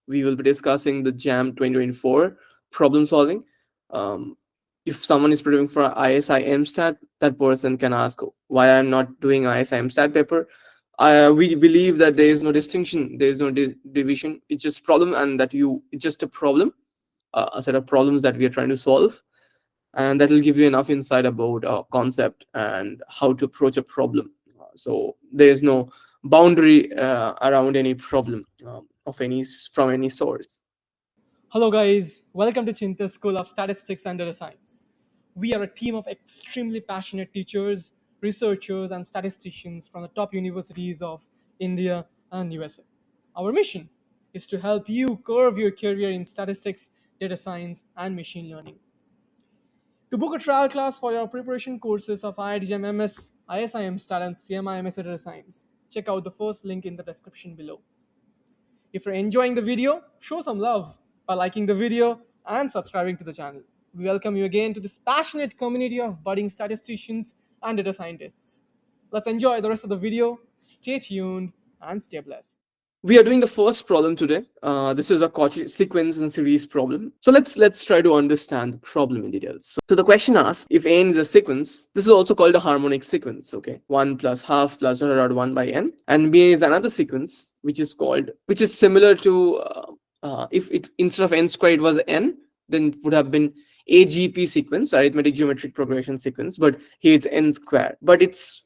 we will be discussing the JAM 2024 problem solving. Um, if someone is preparing for ISI MStat, that person can ask why I'm not doing ISI MStat paper. We believe that there is no distinction, there is no division. It's just problem, and it's just a problem, a set of problems that we are trying to solve, and that will give you enough insight about a concept and how to approach a problem. So there is no boundary around any problem of from any source. Hello, guys. Welcome to Cheenta School of Statistics and Data Science. We are a team of extremely passionate teachers, researchers, and statisticians from the top universities of India and USA. Our mission is to help you curve your career in statistics, data science, and machine learning. To book a trial class for your preparation courses of IIT MS, ISIM Stat, and CMIMS Data Science, check out the first link in the description below. If you're enjoying the video, show some love by liking the video and subscribing to the channel. We welcome you again to this passionate community of budding statisticians and data scientists. Let's enjoy the rest of the video. Stay tuned and stay blessed. We are doing the first problem today. This is a Cauchy sequence and series problem. So let's try to understand the problem in details. So the question asks, if n is a sequence, this is also called a harmonic sequence. Okay, 1 plus half plus dot 1 by n, and b is another sequence which is similar to if it instead of n squared it was n, then it would have been AGP sequence, arithmetic geometric progression sequence, but here it's n squared. But it's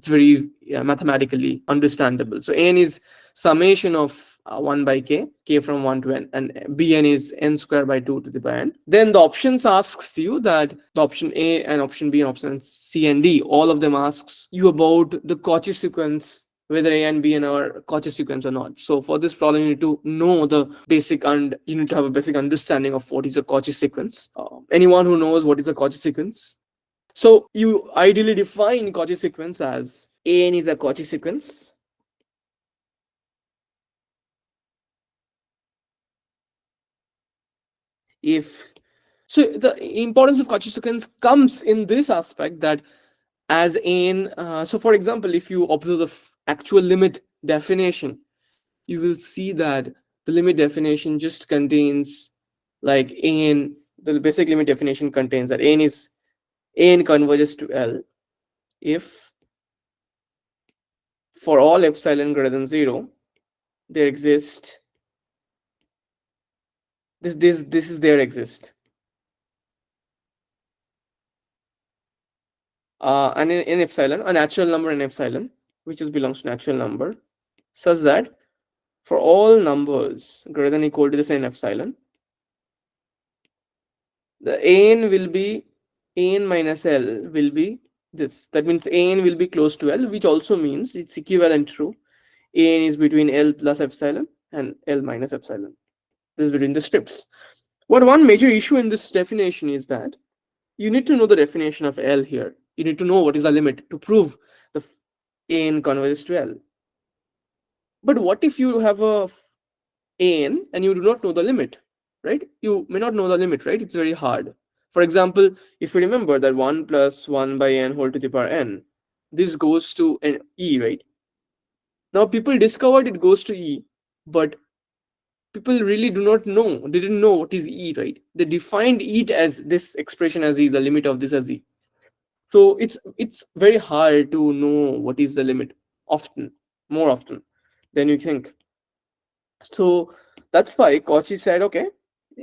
very mathematically understandable. So n is summation of 1 by k from 1 to n, and bn is n squared by 2 to the power n. Then the options asks you that the option A and option B and option C and D, all of them asks you about the Cauchy sequence, whether A and B and are Cauchy sequence or not. So for this problem, you need to know the basic, and you need to have a basic understanding of what is a Cauchy sequence. Anyone who knows what is a Cauchy sequence? So you ideally define Cauchy sequence as An is a Cauchy sequence. If so, the importance of Cauchy sequence comes in this aspect that as in so for example, if you observe the actual limit definition, you will see that the limit definition just contains like an the basic limit definition contains that n converges to L if for all epsilon greater than 0 there exist this is there exist and in epsilon, a natural number in epsilon which is belongs to natural number, such that for all numbers greater than or equal to the same epsilon, the an will be an minus L will be this. That means an will be close to L, which also means it's equivalent to an is between L plus epsilon and L minus epsilon. This is between the strips. But one major issue in this definition is that you need to know the definition of L here. You need to know what is the limit to prove the an converges to L. But what if you have a an and you do not know the limit, right? You may not know the limit, right? It's very hard. For example, if you remember that 1 plus 1 by n whole to the power n, this goes to an e, right? Now people discovered it goes to e, but people really didn't know what is e, right? They defined it as this expression as e, the limit of this as e. So it's very hard to know what is the limit more often than you think. So that's why Cauchy said, okay,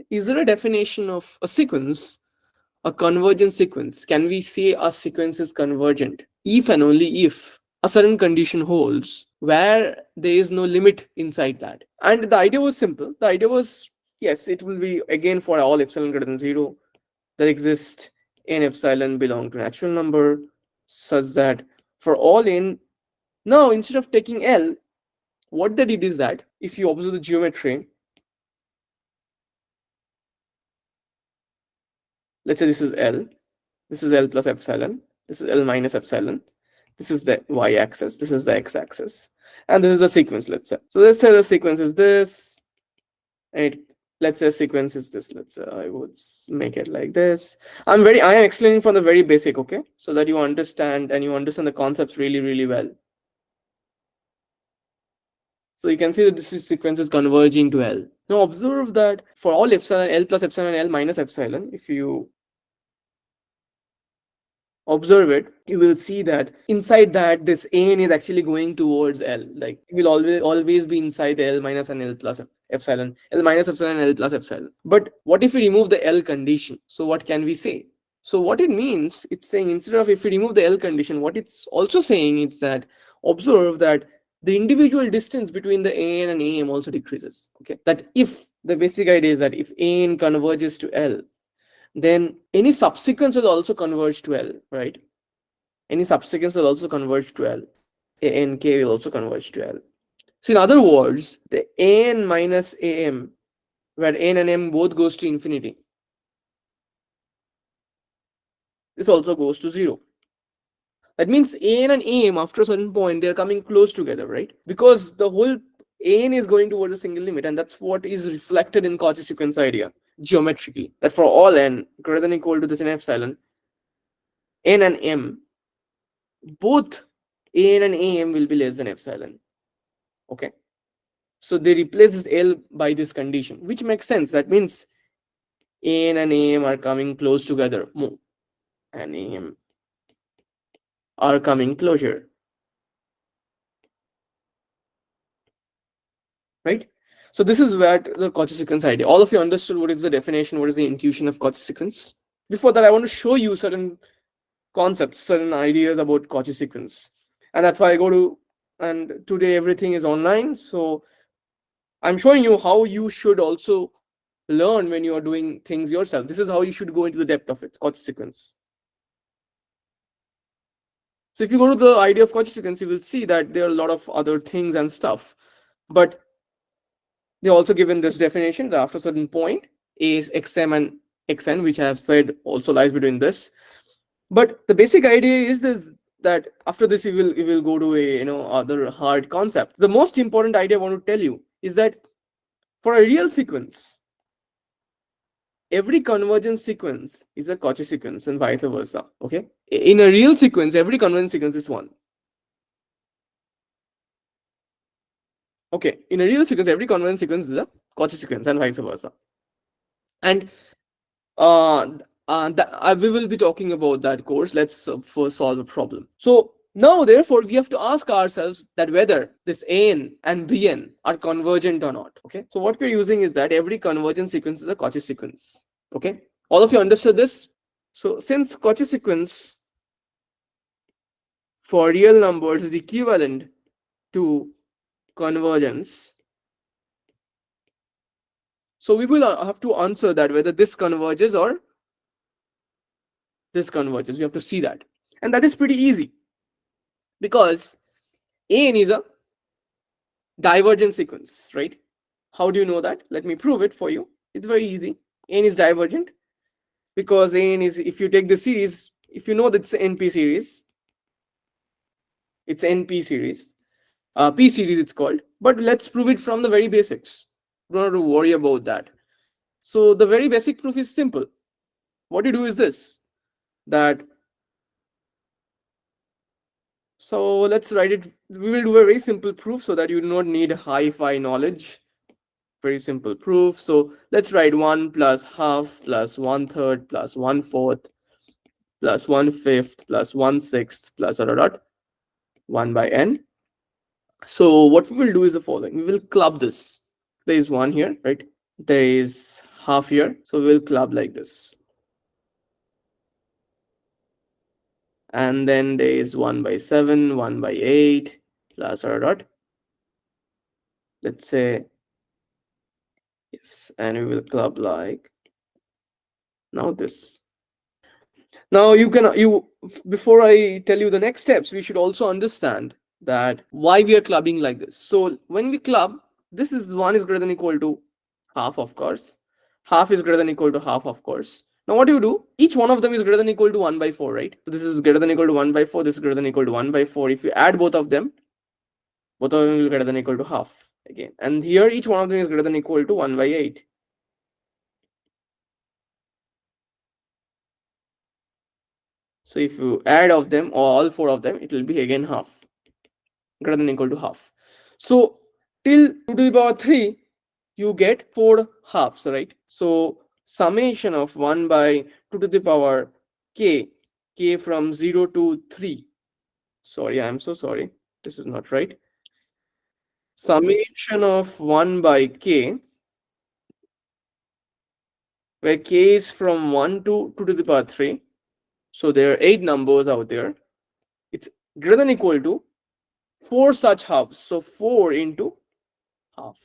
is there a definition of a sequence, a convergent sequence? Can we say a sequence is convergent if and only if a certain condition holds where there is no limit inside that? And the idea was simple. The idea was, yes, it will be again for all epsilon greater than 0, there exists n epsilon belong to natural number, such that for all n, now instead of taking L, what they did is that if you observe the geometry, let's say this is L plus epsilon, this is L minus epsilon, this is the y-axis, this is the x-axis, and this is the sequence, let's say. So let's say the sequence is this, and let's say sequence is this. Let's say I would make it like this. I am explaining from the very basic, okay, so that you understand and you understand the concepts really, really well. So you can see that this is sequence is converging to L. Now observe that for all epsilon, L plus epsilon, L minus epsilon, if you observe it, you will see that inside that this an is actually going towards L. Like it will always be inside the L minus and L plus epsilon, L minus epsilon, L plus epsilon. But what if we remove the L condition? So what can we say? So what it means, it's saying instead of if we remove the L condition, what it's also saying is that observe that the individual distance between the an and am also decreases. Okay, that if the basic idea is that if an converges to L, then any subsequence will also converge to L, right? Any subsequence will also converge to L. A and K will also converge to L. So in other words, the an minus am, where n and m both goes to infinity, this also goes to 0. That means an and am after a certain point, they are coming close together, right? Because the whole an is going towards a single limit, and that's what is reflected in Cauchy sequence idea geometrically. That for all n greater than equal to this n epsilon, n and m, both an and am will be less than epsilon. Okay. So they replace this L by this condition, which makes sense. That means an and am are coming close together. And am are coming closer. Right? So this is where the Cauchy sequence idea. All of you understood what is the definition, what is the intuition of Cauchy sequence. Before that, I want to show you certain concepts, certain ideas about Cauchy sequence. And that's why I go to, and today everything is online. So I'm showing you how you should also learn when you are doing things yourself. This is how you should go into the depth of it, Cauchy sequence. So if you go to the idea of Cauchy sequence, you will see that there are a lot of other things and stuff. But they also given this definition that after a certain point, A is xm and xn, which I have said also lies between this. But the basic idea is this, that after this you will go to a other hard concept. The most important idea I want to tell you is that for a real sequence, every convergence sequence is a Cauchy sequence and vice versa. Okay, in a real sequence, every convergence sequence is one. Okay, in a real sequence, every convergence sequence is a Cauchy sequence and vice versa. And we will be talking about that course. Let's first solve a problem. So now, therefore, we have to ask ourselves that whether this an and bn are convergent or not. Okay, so what we're using is that every convergent sequence is a Cauchy sequence. Okay, all of you understood this? So since Cauchy sequence for real numbers is equivalent to convergence, so we will have to answer that whether this converges or this converges. We have to see that, and that is pretty easy because an is a divergent sequence, right? How do you know that? Let me prove it for you. It's very easy. N is divergent because N is, if you take the series, if you know that it's NP series, it's NP series, P series it's called, but let's prove it from the very basics. Don't have to worry about that. So the very basic proof is simple. What you do is this, that, so let's write it. We will do a very simple proof so that you do not need hi-fi knowledge. Very simple proof. So let's write 1 plus half plus 1/3 plus 1/4 plus 1/5 plus 1/6 plus dot dot dot 1 by n. So what we will do is the following. We will club this. There is 1 here, right? There is half here. So we'll club like this. And then there is 1 by 7, 1 by 8 plus dot dot. Let's say yes. And we will club like now this. Now before I tell you the next steps, we should also understand that why we are clubbing like this. So when we club, this is 1 is greater than equal to half, of course. Half is greater than equal to half, of course. Now what do you do? Each one of them is greater than equal to 1 by 4, right? So this is greater than equal to 1 by 4. This is greater than equal to 1 by 4. If you add both of them will be greater than equal to half again. And here each one of them is greater than equal to 1 by 8. So if you add of them, or all 4 of them, it will be again half, greater than equal to half. So till 2 to the power 3, you get 4 halves, right? So summation of 1 by 2 to the power k from 0 to 3. Sorry, I'm so sorry. This is not right. Summation of 1 by k, where k is from 1 to 2 to the power 3. So there are 8 numbers out there. It's greater than equal to 4 such halves. So 4 into half.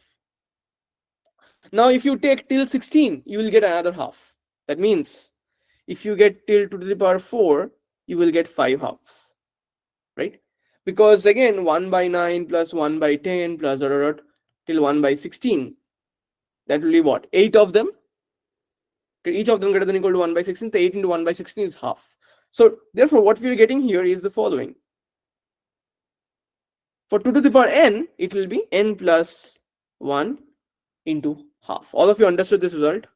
Now, if you take till 16, you will get another half. That means if you get till 2 to the power 4, you will get 5 halves, right? Because again, 1 by 9 plus 1 by 10 plus dot, dot, dot, till 1 by 16, that will be what? 8 of them. Each of them greater than equal to 1 by 16. The 8 into 1 by 16 is half. So therefore, what we are getting here is the following. For 2 to the power n, it will be n plus 1 into half. All of you understood this result?